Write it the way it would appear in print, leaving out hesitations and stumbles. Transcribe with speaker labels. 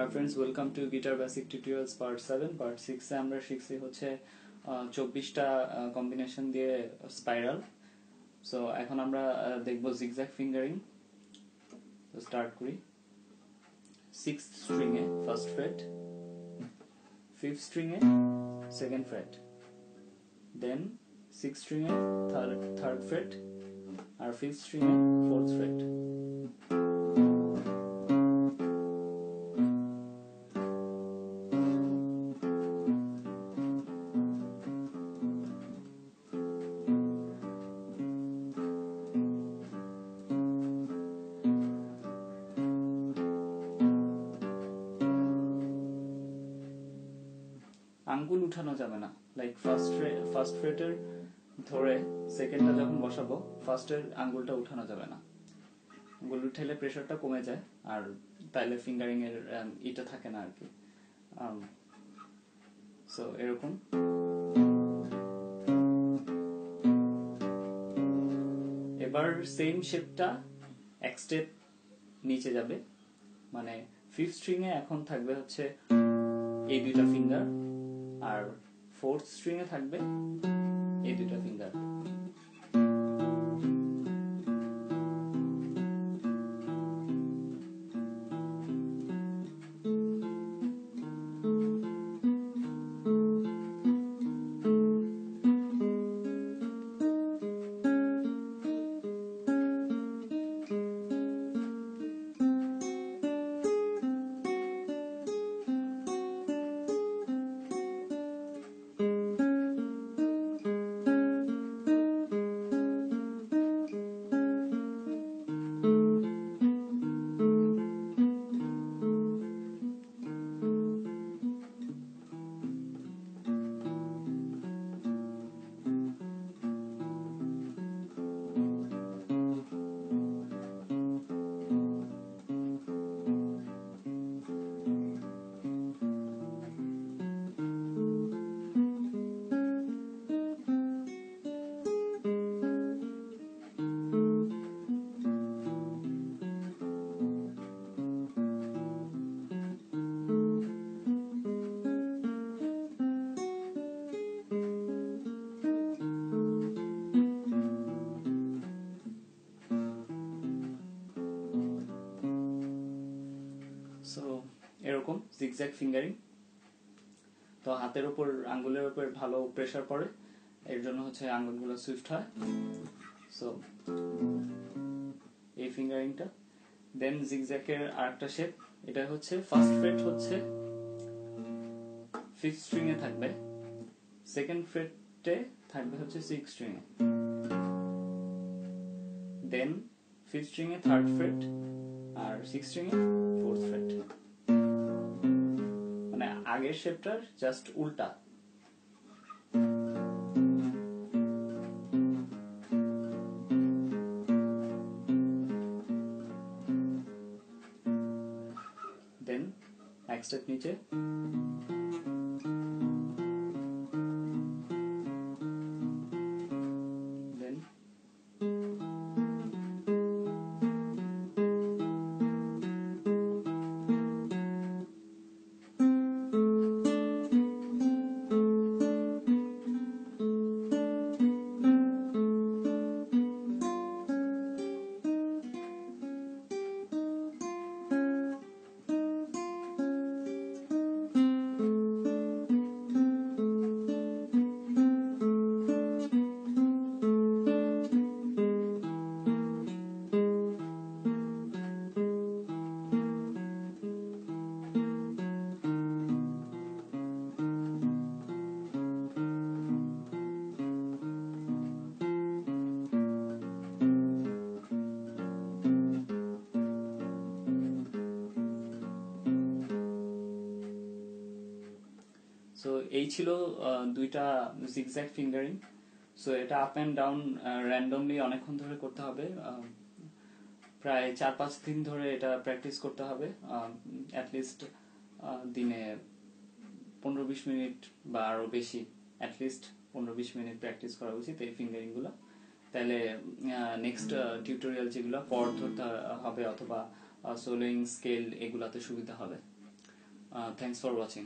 Speaker 1: Hi friends, welcome to Guitar Basic Tutorials Part 7. Part 6 এ আমরা শিখছি হচ্ছে 24টা কম্বিনেশন দিয়ে স্পাইরাল। সো এখন আমরা দেখব জিগজ্যাগ ফিঙ্গারিং। তো স্টার্ট করি। 6th স্ট্রিং এ ফার্স্ট ফ্রেট, 5th স্ট্রিং এ সেকেন্ড ফ্রেট, দেন 6th স্ট্রিং এ থার্ড ফ্রেট আর 5th স্ট্রিং এ fourth freight. আঙ্গুল উঠানো যাবে না, লাইক ফার্স্ট ফ্রেটের ধরে সেকেন্ডটা যখন বসাবো ফার্স্টের আঙ্গুলটা উঠানো যাবে না। আঙ্গুল উঠাইলে প্রেসারটা কমে যায় আর তাইলে ফিঙ্গারিং এর এটা থাকে না আর কি। সো এরকম এবার সেম শেপটা এক স্টেপ নিচে যাবে, মানে 5th স্ট্রিং এ এখন থাকবে হচ্ছে এই দুইটা ফিঙ্গার আর 4th স্ট্রিং এ থাকবে এই দুইটা ফিঙ্গার। সো এরকম জিগজ্যাগ ফিঙ্গারিং। তো হাতের উপর আঙ্গুলের উপর ভালো প্রেসার পড়ে, এর জন্য হচ্ছে আঙ্গুলগুলো সুইফট হয়। সো এই ফিঙ্গারিংটা। দেন জিগজ্যাগের আরেকটা শেপ, এটা হচ্ছে ফার্স্ট ফ্রেট হচ্ছে 5th স্ট্রিং এ থাকবে, সেকেন্ড ফ্রেটে থাকবে হচ্ছে 6th স্ট্রিং এ, দেন 5th স্ট্রিং এ থার্ড ফ্রেট আর 6th স্ট্রিং এ ফোর্থ ফ্রেট। মানে আগের শেপটার জাস্ট উল্টা। দেন এক স্টেপ নিচে, দেন সো এই ছিল দুইটা জিগজ্যাগ ফিঙ্গারিং। সো এটা আপ এন্ড ডাউন র্যান্ডমলি অনেকক্ষণ ধরে করতে হবে, প্রায় 4-5 দিন ধরে এটা প্র্যাকটিস করতে হবে। অ্যাটলিস্ট দিনে 15-20 মিনিট বা আরো বেশি, অ্যাটলিস্ট 15-20 মিনিট প্র্যাকটিস করা উচিত এই ফিঙ্গারিং গুলো। তাহলে নেক্সট টিউটোরিয়াল যেগুলো কর্ড ধরতে হবে অথবা সোলোইং স্কেল এগুলাতে সুবিধা হবে। Thanks for watching.